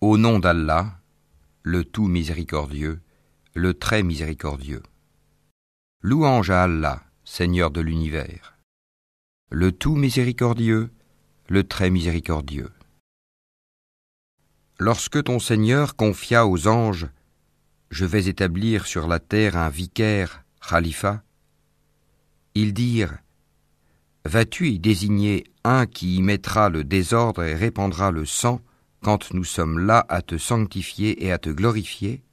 Au nom d'Allah, le tout miséricordieux, le très miséricordieux. Louange à Allah, Seigneur de l'univers, le tout miséricordieux, le très miséricordieux. Lorsque ton Seigneur confia aux anges « Je vais établir sur la terre un vicaire, khalifa », ils dirent « Vas-tu y désigner un qui y mettra le désordre et répandra le sang quand nous sommes là à te sanctifier et à te glorifier ?»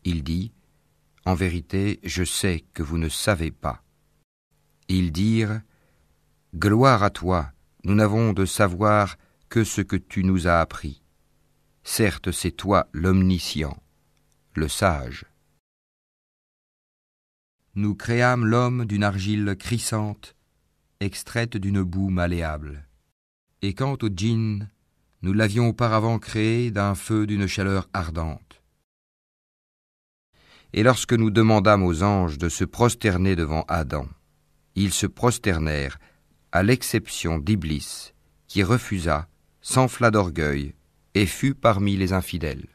Il dit « En vérité, je sais que vous ne savez pas. » Ils dirent « Gloire à toi, nous n'avons de savoir que ce que tu nous as appris. Certes, c'est toi l'omniscient, le sage. » Nous créâmes l'homme d'une argile crissante, extraite d'une boue malléable. Et quant au djinn, nous l'avions auparavant créé d'un feu d'une chaleur ardente. Et lorsque nous demandâmes aux anges de se prosterner devant Adam, ils se prosternèrent, à l'exception d'Iblis, qui refusa, s'enfla d'orgueil, et fut parmi les infidèles.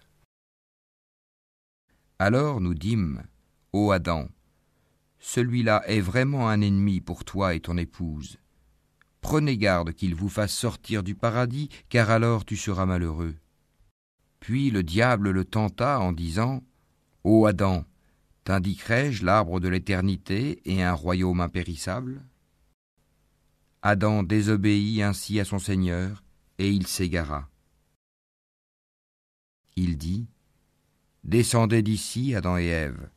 Alors nous dîmes, ô Adam, celui-là est vraiment un ennemi pour toi et ton épouse. Prenez garde qu'il vous fasse sortir du paradis, car alors tu seras malheureux. Puis le diable le tenta en disant « Ô Adam, t'indiquerai-je l'arbre de l'éternité et un royaume impérissable ?» Adam désobéit ainsi à son Seigneur, et il s'égara. Il dit « Descendez d'ici, Adam et Ève.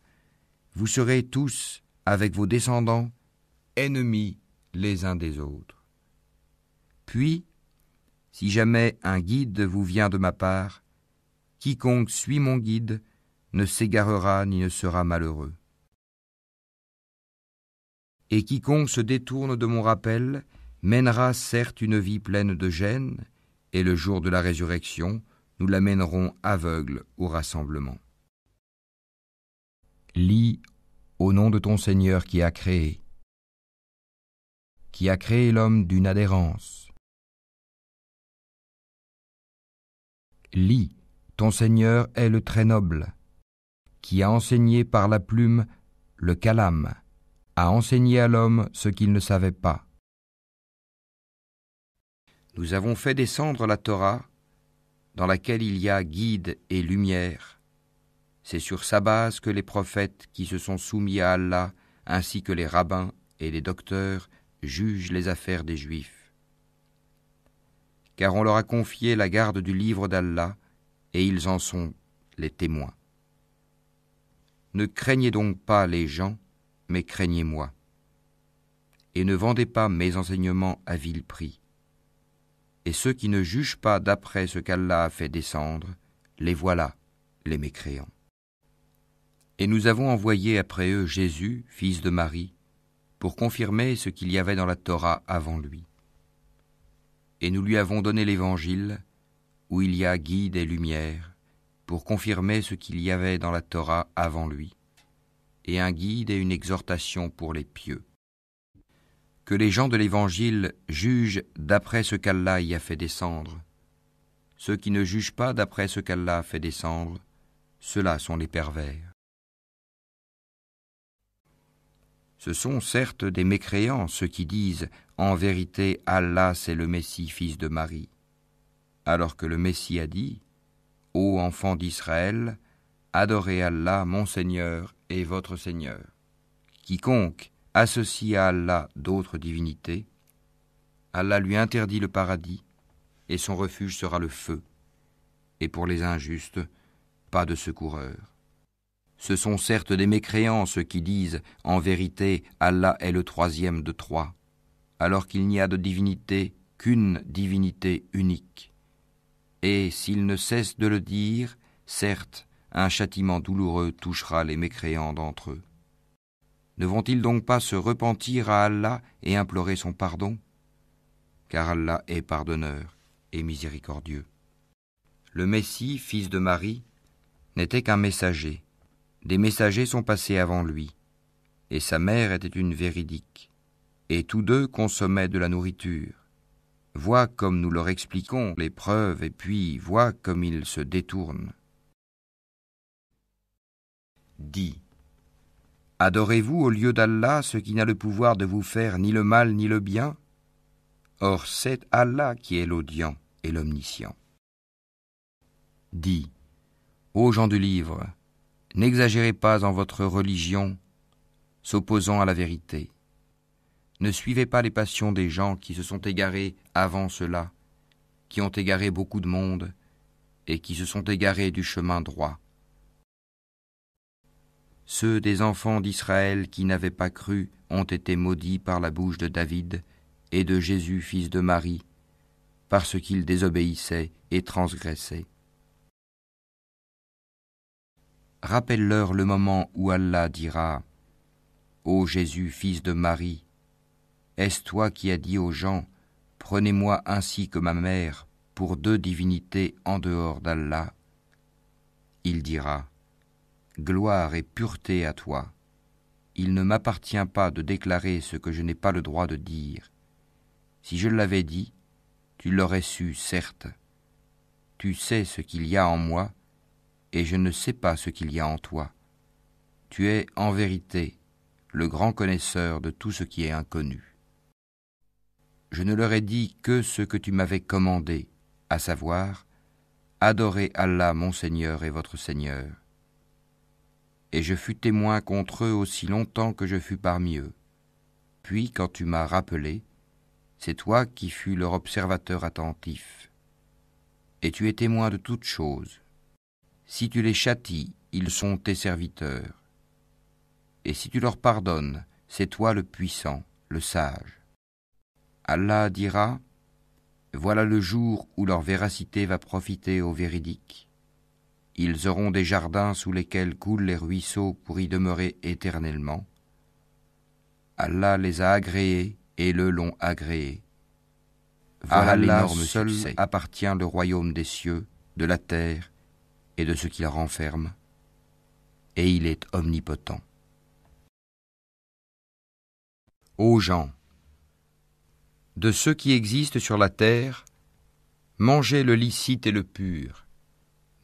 Vous serez tous, avec vos descendants, ennemis les uns des autres. Puis, si jamais un guide vous vient de ma part, quiconque suit mon guide ne s'égarera ni ne sera malheureux. Et quiconque se détourne de mon rappel mènera certes une vie pleine de gêne, et le jour de la résurrection, nous l'amènerons aveugle au rassemblement. » Lis au nom de ton Seigneur qui a créé l'homme d'une adhérence. Lis, ton Seigneur est le très noble, qui a enseigné par la plume le calame, a enseigné à l'homme ce qu'il ne savait pas. Nous avons fait descendre la Torah, dans laquelle il y a guide et lumière. C'est sur sa base que les prophètes qui se sont soumis à Allah, ainsi que les rabbins et les docteurs, jugent les affaires des Juifs. Car on leur a confié la garde du livre d'Allah, et ils en sont les témoins. Ne craignez donc pas les gens, mais craignez-moi. Et ne vendez pas mes enseignements à vil prix. Et ceux qui ne jugent pas d'après ce qu'Allah a fait descendre, les voilà, les mécréants. Et nous avons envoyé après eux Jésus, fils de Marie, pour confirmer ce qu'il y avait dans la Torah avant lui. Et nous lui avons donné l'Évangile, où il y a guide et lumière, pour confirmer ce qu'il y avait dans la Torah avant lui, et un guide et une exhortation pour les pieux. Que les gens de l'Évangile jugent d'après ce qu'Allah y a fait descendre. Ceux qui ne jugent pas d'après ce qu'Allah a fait descendre, ceux-là sont les pervers. Ce sont certes des mécréants ceux qui disent « En vérité, Allah c'est le Messie, fils de Marie », alors que le Messie a dit « Ô enfants d'Israël, adorez Allah, mon Seigneur et votre Seigneur. Quiconque associe à Allah d'autres divinités, Allah lui interdit le paradis, et son refuge sera le feu, et pour les injustes, pas de secoureur. » Ce sont certes des mécréants ceux qui disent « En vérité, Allah est le troisième de trois », alors qu'il n'y a de divinité qu'une divinité unique. Et s'ils ne cessent de le dire, certes, un châtiment douloureux touchera les mécréants d'entre eux. Ne vont-ils donc pas se repentir à Allah et implorer son pardon ? Car Allah est pardonneur et miséricordieux. Le Messie, fils de Marie, n'était qu'un messager. Des messagers sont passés avant lui, et sa mère était une véridique, et tous deux consommaient de la nourriture. vois comme nous leur expliquons les preuves et puis vois comme ils se détournent. Dis, adorez-vous au lieu d'Allah ce qui n'a le pouvoir de vous faire ni le mal ni le bien? Or c'est Allah qui est l'audient et l'omniscient. Dis, ô gens du livre, n'exagérez pas en votre religion, s'opposant à la vérité. Ne suivez pas les passions des gens qui se sont égarés avant cela, qui ont égaré beaucoup de monde et qui se sont égarés du chemin droit. Ceux des enfants d'Israël qui n'avaient pas cru ont été maudits par la bouche de David et de Jésus, fils de Marie, parce qu'ils désobéissaient et transgressaient. Rappelle-leur le moment où Allah dira « Ô Jésus, fils de Marie, est-ce toi qui as dit aux gens « Prenez-moi ainsi que ma mère pour deux divinités en dehors d'Allah » Il dira « Gloire et pureté à toi. Il ne m'appartient pas de déclarer ce que je n'ai pas le droit de dire. Si je l'avais dit, tu l'aurais su, certes. Tu sais ce qu'il y a en moi, et je ne sais pas ce qu'il y a en toi. Tu es, en vérité, le grand connaisseur de tout ce qui est inconnu. Je ne leur ai dit que ce que tu m'avais commandé, à savoir, adorez Allah mon Seigneur et votre Seigneur. Et je fus témoin contre eux aussi longtemps que je fus parmi eux. Puis, quand tu m'as rappelé, c'est toi qui fus leur observateur attentif. Et tu es témoin de toutes choses. Si tu les châties, ils sont tes serviteurs. Et si tu leur pardonnes, c'est toi le puissant, le sage. Allah dira, voilà le jour où leur véracité va profiter aux véridiques. Ils auront des jardins sous lesquels coulent les ruisseaux pour y demeurer éternellement. Allah les a agréés et le l'ont agréé. À Allah seul appartient le royaume des cieux, de la terre et de ce qui la renferme, et il est omnipotent. Ô gens, de ceux qui existent sur la terre, mangez le licite et le pur.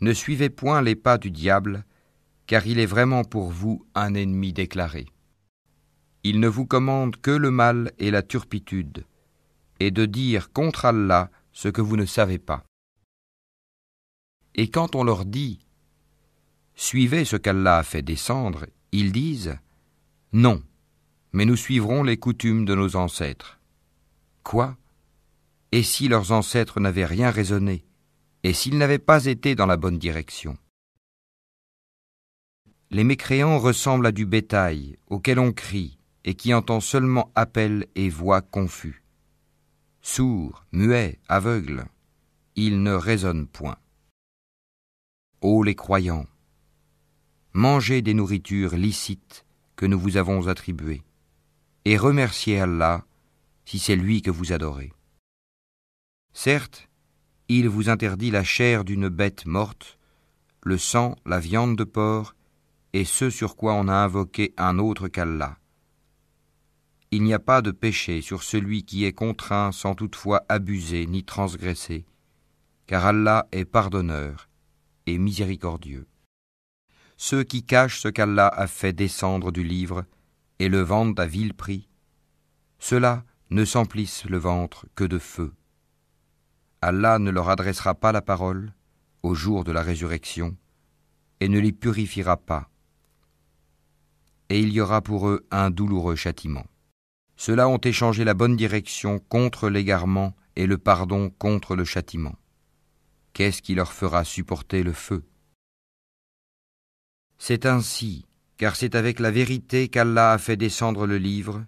Ne suivez point les pas du diable, car il est vraiment pour vous un ennemi déclaré. Il ne vous commande que le mal et la turpitude, et de dire contre Allah ce que vous ne savez pas. Et quand on leur dit « Suivez ce qu'Allah a fait descendre », ils disent « Non, mais nous suivrons les coutumes de nos ancêtres. » Quoi ? Et si leurs ancêtres n'avaient rien raisonné, et s'ils n'avaient pas été dans la bonne direction ? Les mécréants ressemblent à du bétail auquel on crie et qui entend seulement appel et voix confus. Sourds, muets, aveugles, ils ne raisonnent point. Ô les croyants, mangez des nourritures licites que nous vous avons attribuées, et remerciez Allah si c'est lui que vous adorez. Certes, il vous interdit la chair d'une bête morte, le sang, la viande de porc, et ce sur quoi on a invoqué un autre qu'Allah. Il n'y a pas de péché sur celui qui est contraint sans toutefois abuser ni transgresser, car Allah est pardonneur et miséricordieux. Ceux qui cachent ce qu'Allah a fait descendre du livre et le vendent à vil prix, ceux-là ne s'emplissent le ventre que de feu. Allah ne leur adressera pas la parole au jour de la résurrection et ne les purifiera pas. Et il y aura pour eux un douloureux châtiment. Ceux-là ont échangé la bonne direction contre l'égarement et le pardon contre le châtiment. Qu'est-ce qui leur fera supporter le feu ? C'est ainsi, car c'est avec la vérité qu'Allah a fait descendre le livre,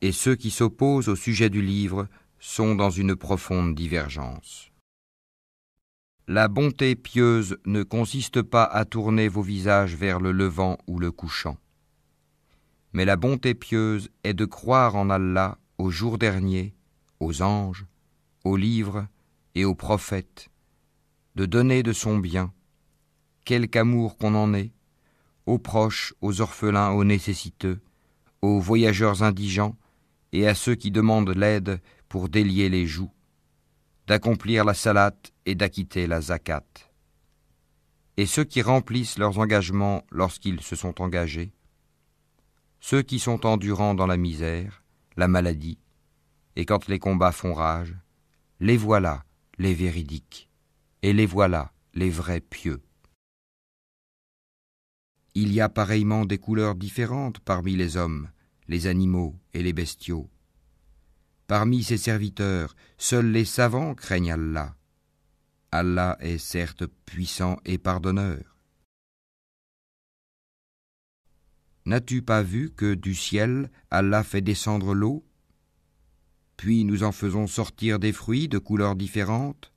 et ceux qui s'opposent au sujet du livre sont dans une profonde divergence. La bonté pieuse ne consiste pas à tourner vos visages vers le levant ou le couchant. Mais la bonté pieuse est de croire en Allah au jour dernier, aux anges, aux livres et aux prophètes, de donner de son bien, quelque amour qu'on en ait, aux proches, aux orphelins, aux nécessiteux, aux voyageurs indigents et à ceux qui demandent l'aide pour délier les joues, d'accomplir la salate et d'acquitter la zakat. Et ceux qui remplissent leurs engagements lorsqu'ils se sont engagés, ceux qui sont endurants dans la misère, la maladie, et quand les combats font rage, les voilà les véridiques, et les voilà les vrais pieux. Il y a pareillement des couleurs différentes parmi les hommes, les animaux et les bestiaux. Parmi ses serviteurs, seuls les savants craignent Allah. Allah est certes puissant et pardonneur. N'as-tu pas vu que du ciel, Allah fait descendre l'eau? Puis nous en faisons sortir des fruits de couleurs différentes,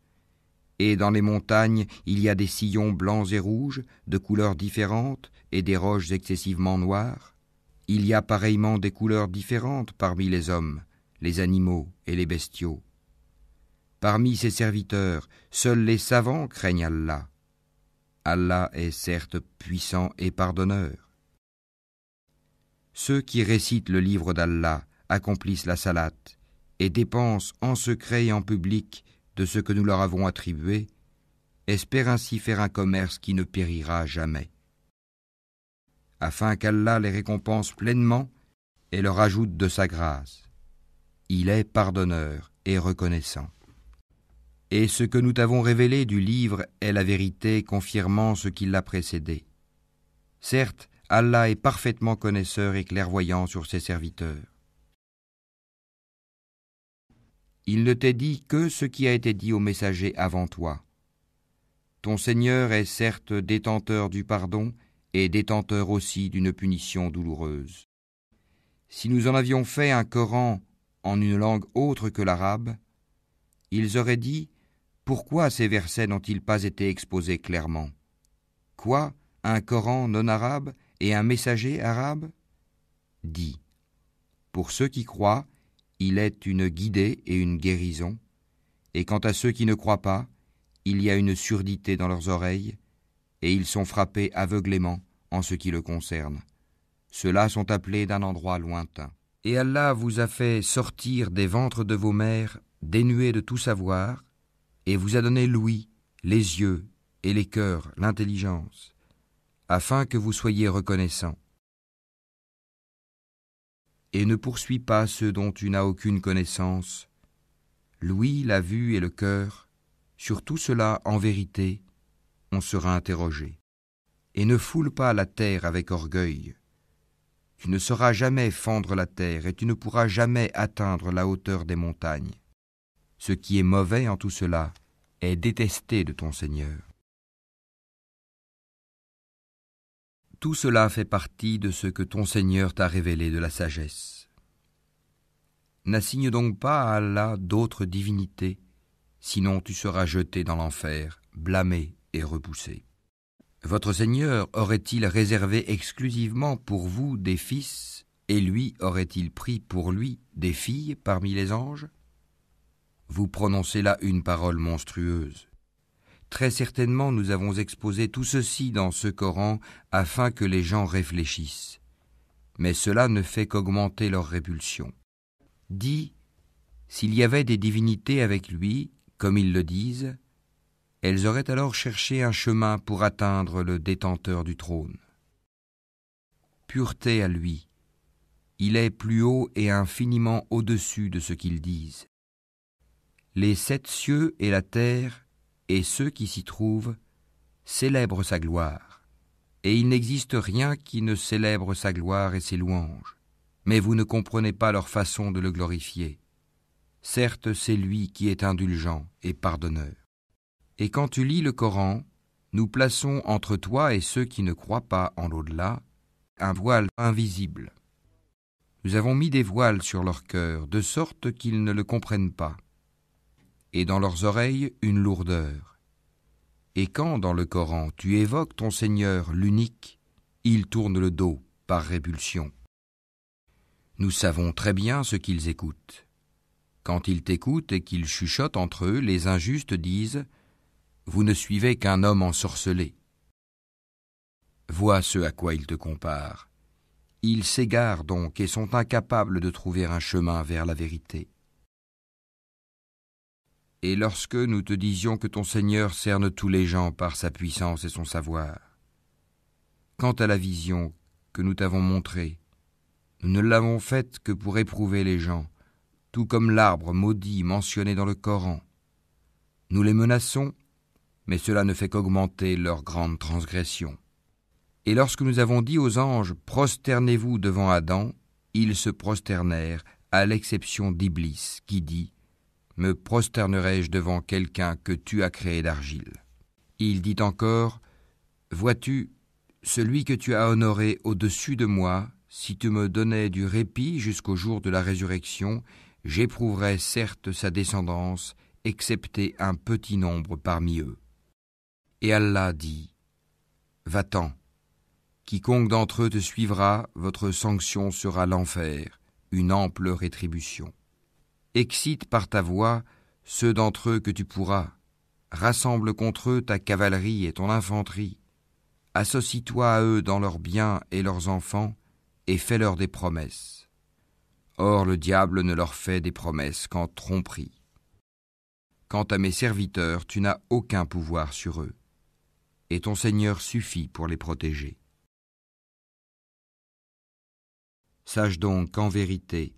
et dans les montagnes, il y a des sillons blancs et rouges, de couleurs différentes, et des roches excessivement noires. Il y a pareillement des couleurs différentes parmi les hommes, les animaux et les bestiaux. Parmi ses serviteurs, seuls les savants craignent Allah. Allah est certes puissant et pardonneur. Ceux qui récitent le livre d'Allah accomplissent la salate et dépensent en secret et en public de ce que nous leur avons attribué, espèrent ainsi faire un commerce qui ne périra jamais. Afin qu'Allah les récompense pleinement et leur ajoute de sa grâce. Il est pardonneur et reconnaissant. Et ce que nous t'avons révélé du livre est la vérité confirmant ce qui l'a précédé. Certes, Allah est parfaitement connaisseur et clairvoyant sur ses serviteurs. Il ne t'est dit que ce qui a été dit aux messagers avant toi. Ton Seigneur est certes détenteur du pardon et détenteur aussi d'une punition douloureuse. Si nous en avions fait un Coran en une langue autre que l'arabe, ils auraient dit « Pourquoi ces versets n'ont-ils pas été exposés clairement? Quoi, un Coran non arabe et un messager arabe ?» Dis « Pour ceux qui croient, il est une guidée et une guérison, et quant à ceux qui ne croient pas, il y a une surdité dans leurs oreilles, et ils sont frappés aveuglément en ce qui le concerne. Ceux-là sont appelés d'un endroit lointain. Et Allah vous a fait sortir des ventres de vos mères dénués de tout savoir, et vous a donné l'ouïe, les yeux et les cœurs, l'intelligence, afin que vous soyez reconnaissants. Et ne poursuis pas ceux dont tu n'as aucune connaissance. L'ouïe, la vue et le cœur, sur tout cela, en vérité, on sera interrogé. Et ne foule pas la terre avec orgueil. Tu ne sauras jamais fendre la terre et tu ne pourras jamais atteindre la hauteur des montagnes. Ce qui est mauvais en tout cela est détesté de ton Seigneur. Tout cela fait partie de ce que ton Seigneur t'a révélé de la sagesse. N'assigne donc pas à Allah d'autres divinités, sinon tu seras jeté dans l'enfer, blâmé et repoussé. Votre Seigneur aurait-il réservé exclusivement pour vous des fils, et lui aurait-il pris pour lui des filles parmi les anges? Vous prononcez là une parole monstrueuse. Très certainement nous avons exposé tout ceci dans ce Coran afin que les gens réfléchissent. Mais cela ne fait qu'augmenter leur répulsion. Dis, s'il y avait des divinités avec lui, comme ils le disent, elles auraient alors cherché un chemin pour atteindre le détenteur du trône. Pureté à lui, il est plus haut et infiniment au-dessus de ce qu'ils disent. Les 7 cieux et la terre et ceux qui s'y trouvent célèbrent sa gloire, et il n'existe rien qui ne célèbre sa gloire et ses louanges, mais vous ne comprenez pas leur façon de le glorifier. Certes, c'est lui qui est indulgent et pardonneur. Et quand tu lis le Coran, nous plaçons entre toi et ceux qui ne croient pas en l'au-delà un voile invisible. Nous avons mis des voiles sur leur cœur, de sorte qu'ils ne le comprennent pas, et dans leurs oreilles une lourdeur. Et quand, dans le Coran, tu évoques ton Seigneur, l'unique, ils tournent le dos par répulsion. Nous savons très bien ce qu'ils écoutent. Quand ils t'écoutent et qu'ils chuchotent entre eux, les injustes disent « Vous ne suivez qu'un homme ensorcelé ». Vois ce à quoi ils te comparent. Ils s'égarent donc et sont incapables de trouver un chemin vers la vérité. Et lorsque nous te disions que ton Seigneur cerne tous les gens par sa puissance et son savoir, quant à la vision que nous t'avons montrée, nous ne l'avons faite que pour éprouver les gens, tout comme l'arbre maudit mentionné dans le Coran. Nous les menaçons, mais cela ne fait qu'augmenter leur grande transgression. Et lorsque nous avons dit aux anges « Prosternez-vous devant Adam », ils se prosternèrent, à l'exception d'Iblis, qui dit « Me prosternerai-je devant quelqu'un que tu as créé d'argile ?» Il dit encore « Vois-tu, celui que tu as honoré au-dessus de moi, si tu me donnais du répit jusqu'au jour de la résurrection, j'éprouverais certes sa descendance, excepté un petit nombre parmi eux. » Et Allah dit « Va-t'en. Quiconque d'entre eux te suivra, votre sanction sera l'enfer, une ample rétribution. Excite par ta voix ceux d'entre eux que tu pourras. Rassemble contre eux ta cavalerie et ton infanterie. Associe-toi à eux dans leurs biens et leurs enfants, et fais-leur des promesses. Or le diable ne leur fait des promesses qu'en tromperie. Quant à mes serviteurs, tu n'as aucun pouvoir sur eux, et ton Seigneur suffit pour les protéger. Sache donc qu'en vérité,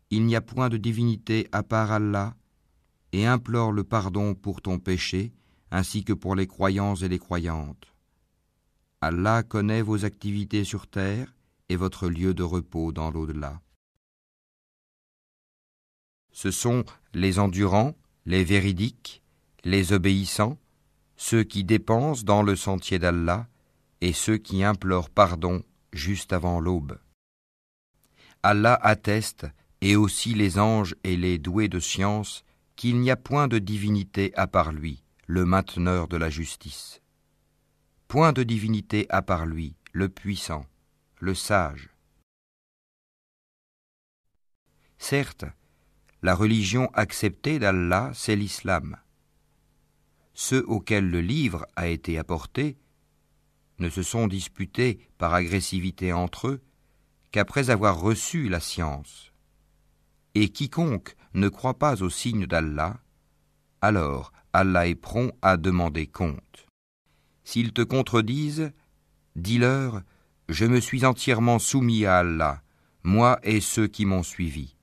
il n'y a point de divinité à part Allah, et implore le pardon pour ton péché, ainsi que pour les croyants et les croyantes. Allah connaît vos activités sur terre et votre lieu de repos dans l'au-delà. Ce sont les endurants, les véridiques, les obéissants, ceux qui dépensent dans le sentier d'Allah et ceux qui implorent pardon juste avant l'aube. Allah atteste, et aussi les anges et les doués de science, qu'il n'y a point de divinité à part lui, le mainteneur de la justice. Point de divinité à part lui, le puissant, le sage. Certes, la religion acceptée d'Allah, c'est l'islam. Ceux auxquels le livre a été apporté ne se sont disputés par agressivité entre eux qu'après avoir reçu la science. Et quiconque ne croit pas au signe d'Allah, alors Allah est prompt à demander compte. S'ils te contredisent, dis-leur « Je me suis entièrement soumis à Allah, moi et ceux qui m'ont suivi. »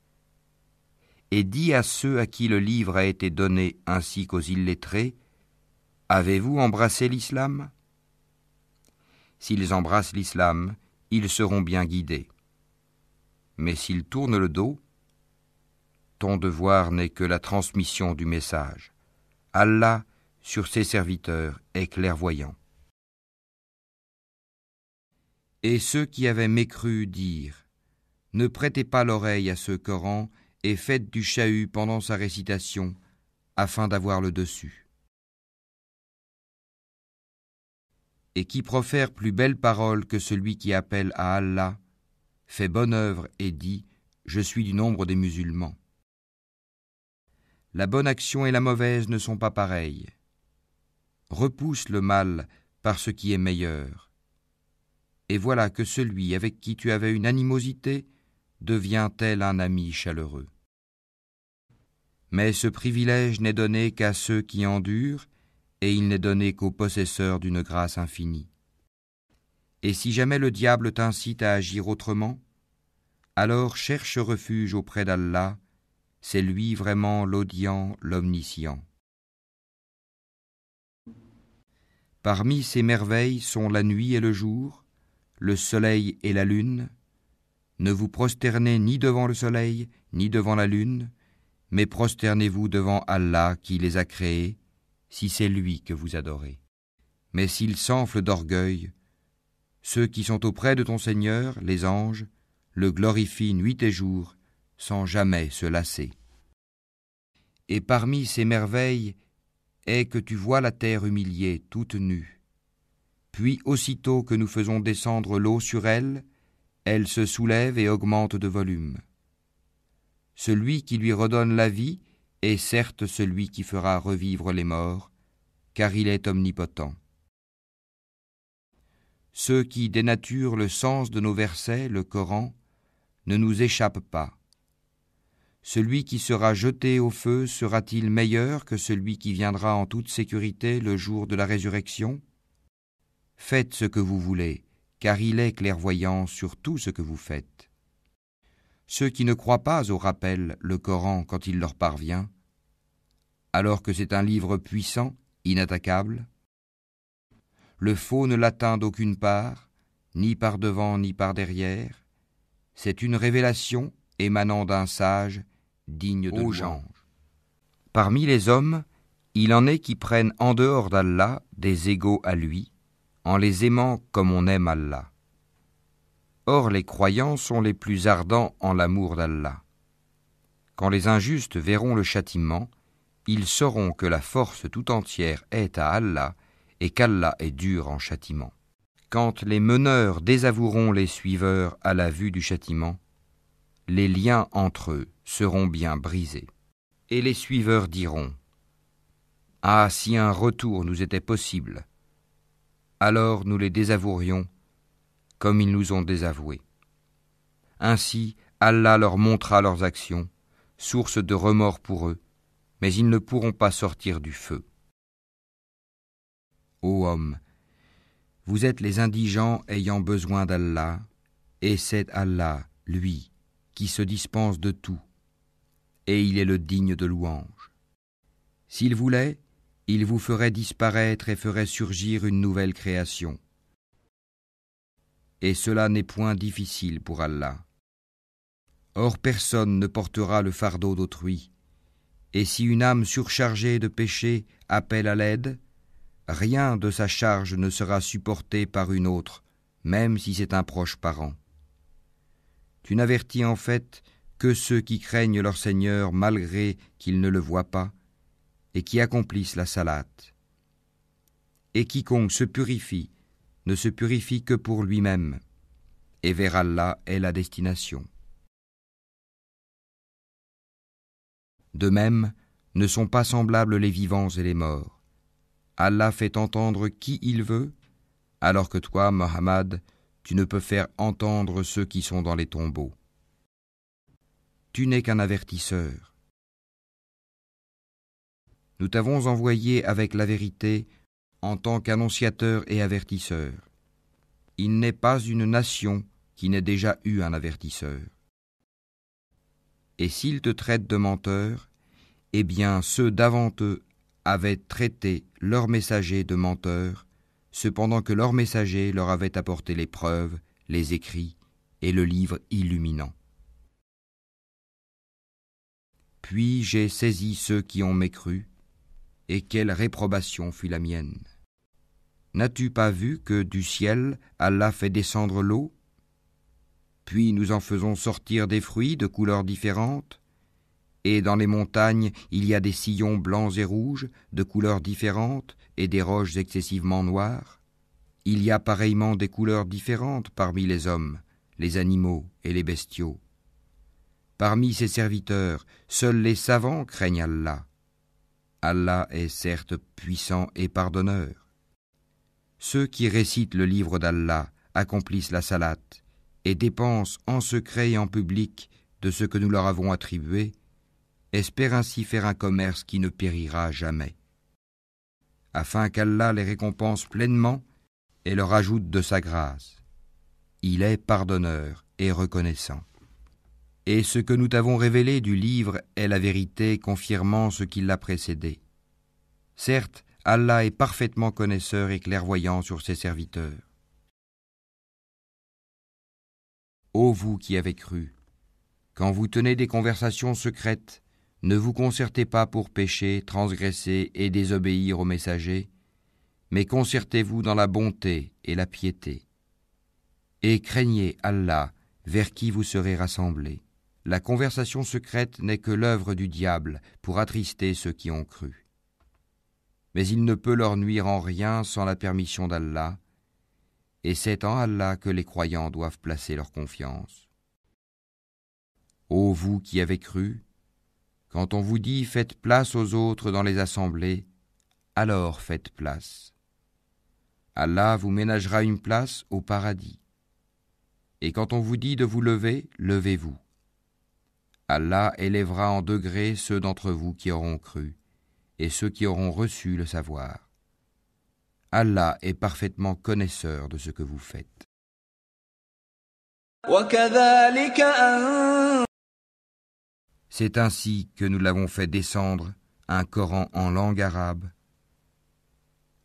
Et dis à ceux à qui le livre a été donné ainsi qu'aux illettrés, « Avez-vous embrassé l'islam ?» S'ils embrassent l'islam, ils seront bien guidés. Mais s'ils tournent le dos, ton devoir n'est que la transmission du message. Allah, sur ses serviteurs, est clairvoyant. Et ceux qui avaient mécru dirent : Ne prêtez pas l'oreille à ce Coran et faites du chahut pendant sa récitation, afin d'avoir le dessus. Et qui profère plus belle parole que celui qui appelle à Allah, fait bonne œuvre et dit : Je suis du nombre des musulmans. La bonne action et la mauvaise ne sont pas pareilles. Repousse le mal par ce qui est meilleur. Et voilà que celui avec qui tu avais une animosité devient tel un ami chaleureux. Mais ce privilège n'est donné qu'à ceux qui endurent, et il n'est donné qu'aux possesseurs d'une grâce infinie. Et si jamais le diable t'incite à agir autrement, alors cherche refuge auprès d'Allah, c'est lui vraiment l'audient, l'omniscient. Parmi ces merveilles sont la nuit et le jour, le soleil et la lune. Ne vous prosternez ni devant le soleil, ni devant la lune, mais prosternez-vous devant Allah qui les a créés, si c'est lui que vous adorez. Mais s'ils s'enflent d'orgueil, ceux qui sont auprès de ton Seigneur, les anges, le glorifient nuit et jour, sans jamais se lasser. Et parmi ces merveilles est que tu vois la terre humiliée, toute nue. Puis aussitôt que nous faisons descendre l'eau sur elle, elle se soulève et augmente de volume. Celui qui lui redonne la vie est certes celui qui fera revivre les morts, car il est omnipotent. Ceux qui dénaturent le sens de nos versets, le Coran, ne nous échappent pas. celui qui sera jeté au feu sera-t-il meilleur que celui qui viendra en toute sécurité le jour de la résurrection? Faites ce que vous voulez, car il est clairvoyant sur tout ce que vous faites. Ceux qui ne croient pas au rappel, le Coran, quand il leur parvient, alors que c'est un livre puissant, inattaquable, le faux ne l'atteint d'aucune part, ni par devant ni par derrière, c'est une révélation émanant d'un sage, digne de louange. Parmi les hommes, il en est qui prennent en dehors d'Allah des égaux à lui, en les aimant comme on aime Allah. Or les croyants sont les plus ardents en l'amour d'Allah. Quand les injustes verront le châtiment, ils sauront que la force tout entière est à Allah et qu'Allah est dur en châtiment. Quand les meneurs désavoueront les suiveurs à la vue du châtiment, les liens entre eux seront bien brisés. Et les suiveurs diront : « Ah, si un retour nous était possible, alors nous les désavouerions comme ils nous ont désavoués. » Ainsi, Allah leur montrera leurs actions, source de remords pour eux, mais ils ne pourront pas sortir du feu. Ô hommes, vous êtes les indigents ayant besoin d'Allah, et c'est Allah, lui, qui se dispense de tout, et il est le digne de louange. S'il voulait, il vous ferait disparaître et ferait surgir une nouvelle création. Et cela n'est point difficile pour Allah. Or personne ne portera le fardeau d'autrui, et si une âme surchargée de péché appelle à l'aide, rien de sa charge ne sera supporté par une autre, même si c'est un proche parent. Tu n'avertis en fait que ceux qui craignent leur Seigneur malgré qu'ils ne le voient pas, et qui accomplissent la salate. Et quiconque se purifie ne se purifie que pour lui-même, et vers Allah est la destination. De même, ne sont pas semblables les vivants et les morts. Allah fait entendre qui il veut, alors que toi, Mohammed, tu ne peux faire entendre ceux qui sont dans les tombeaux. Tu n'es qu'un avertisseur. Nous t'avons envoyé avec la vérité en tant qu'annonciateur et avertisseur. Il n'est pas une nation qui n'ait déjà eu un avertisseur. Et s'ils te traitent de menteur, eh bien ceux d'avant eux avaient traité leurs messagers de menteurs, cependant que leurs messagers leur avaient apporté les preuves, les écrits et le livre illuminant. Puis j'ai saisi ceux qui ont mécru, et quelle réprobation fut la mienne. N'as-tu pas vu que du ciel Allah fait descendre l'eau? Puis nous en faisons sortir des fruits de couleurs différentes, et dans les montagnes il y a des sillons blancs et rouges de couleurs différentes et des roches excessivement noires. Il y a pareillement des couleurs différentes parmi les hommes, les animaux et les bestiaux. Parmi ses serviteurs, seuls les savants craignent Allah. Allah est certes puissant et pardonneur. Ceux qui récitent le livre d'Allah accomplissent la salate et dépensent en secret et en public de ce que nous leur avons attribué, espèrent ainsi faire un commerce qui ne périra jamais. Afin qu'Allah les récompense pleinement et leur ajoute de sa grâce. Il est pardonneur et reconnaissant. Et ce que nous t'avons révélé du livre est la vérité confirmant ce qui l'a précédé. Certes, Allah est parfaitement connaisseur et clairvoyant sur ses serviteurs. Ô vous qui avez cru, quand vous tenez des conversations secrètes, ne vous concertez pas pour pécher, transgresser et désobéir aux messagers, mais concertez-vous dans la bonté et la piété. Et craignez Allah, vers qui vous serez rassemblés. La conversation secrète n'est que l'œuvre du diable pour attrister ceux qui ont cru. Mais il ne peut leur nuire en rien sans la permission d'Allah, et c'est en Allah que les croyants doivent placer leur confiance. Ô vous qui avez cru, quand on vous dit « faites place aux autres dans les assemblées », alors faites place. Allah vous ménagera une place au paradis. Et quand on vous dit de vous lever, levez-vous. Allah élèvera en degrés ceux d'entre vous qui auront cru, et ceux qui auront reçu le savoir. Allah est parfaitement connaisseur de ce que vous faites. C'est ainsi que nous l'avons fait descendre, un Coran en langue arabe,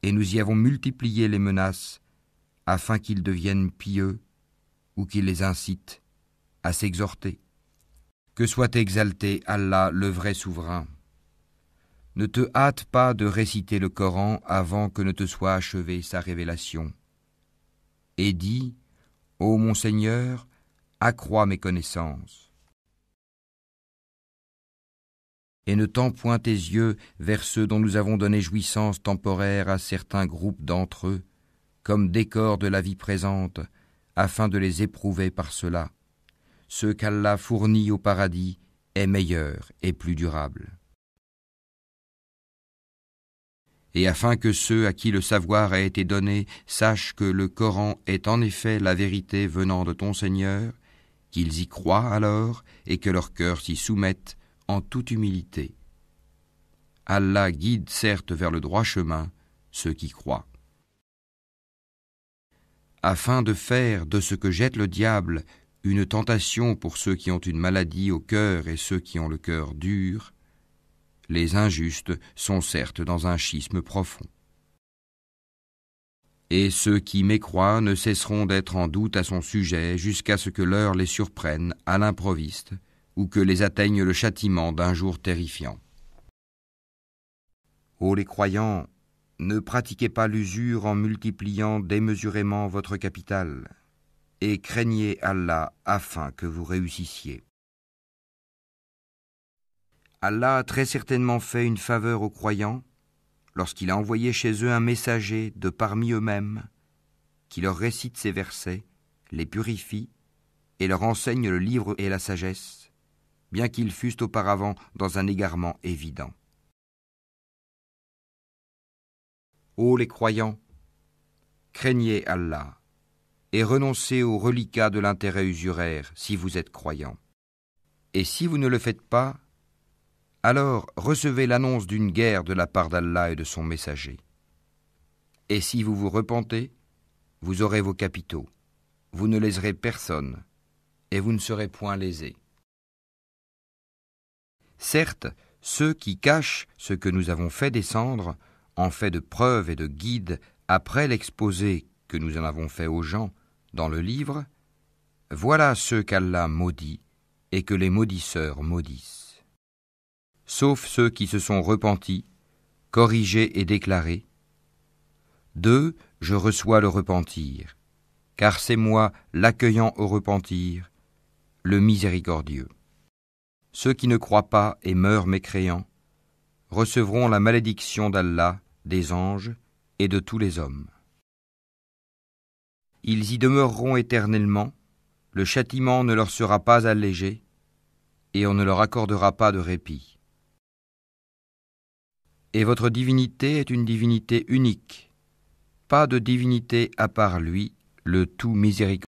et nous y avons multiplié les menaces afin qu'ils deviennent pieux ou qu'ils les incitent à s'exhorter. Que soit exalté Allah, le vrai souverain. Ne te hâte pas de réciter le Coran avant que ne te soit achevée sa révélation. Et dis, ô mon Seigneur, accrois mes connaissances. Et ne tends point tes yeux vers ceux dont nous avons donné jouissance temporaire à certains groupes d'entre eux, comme décor de la vie présente, afin de les éprouver par cela. Ce qu'Allah fournit au paradis est meilleur et plus durable. Et afin que ceux à qui le savoir a été donné sachent que le Coran est en effet la vérité venant de ton Seigneur, qu'ils y croient alors et que leur cœur s'y soumette en toute humilité. Allah guide certes vers le droit chemin ceux qui croient. Afin de faire de ce que jette le diable une tentation pour ceux qui ont une maladie au cœur et ceux qui ont le cœur dur, les injustes sont certes dans un schisme profond. Et ceux qui mécroient ne cesseront d'être en doute à son sujet jusqu'à ce que l'heure les surprenne à l'improviste ou que les atteigne le châtiment d'un jour terrifiant. Ô les croyants, ne pratiquez pas l'usure en multipliant démesurément votre capital, et craignez Allah afin que vous réussissiez. Allah a très certainement fait une faveur aux croyants lorsqu'il a envoyé chez eux un messager de parmi eux-mêmes qui leur récite ces versets, les purifie et leur enseigne le livre et la sagesse, bien qu'ils fussent auparavant dans un égarement évident. Ô les croyants, craignez Allah et renoncez aux reliquats de l'intérêt usuraire si vous êtes croyants. Et si vous ne le faites pas, alors recevez l'annonce d'une guerre de la part d'Allah et de son messager. Et si vous vous repentez, vous aurez vos capitaux, vous ne léserez personne, et vous ne serez point lésés. Certes, ceux qui cachent ce que nous avons fait descendre, en fait de preuve et de guide, après l'exposé que nous en avons fait aux gens dans le livre, voilà ceux qu'Allah maudit et que les maudisseurs maudissent. Sauf ceux qui se sont repentis, corrigés et déclarés. D'eux, je reçois le repentir, car c'est moi l'accueillant au repentir, le miséricordieux. Ceux qui ne croient pas et meurent mécréants recevront la malédiction d'Allah, des anges et de tous les hommes. Ils y demeureront éternellement, le châtiment ne leur sera pas allégé, et on ne leur accordera pas de répit. Et votre divinité est une divinité unique, pas de divinité à part lui, le tout miséricordieux.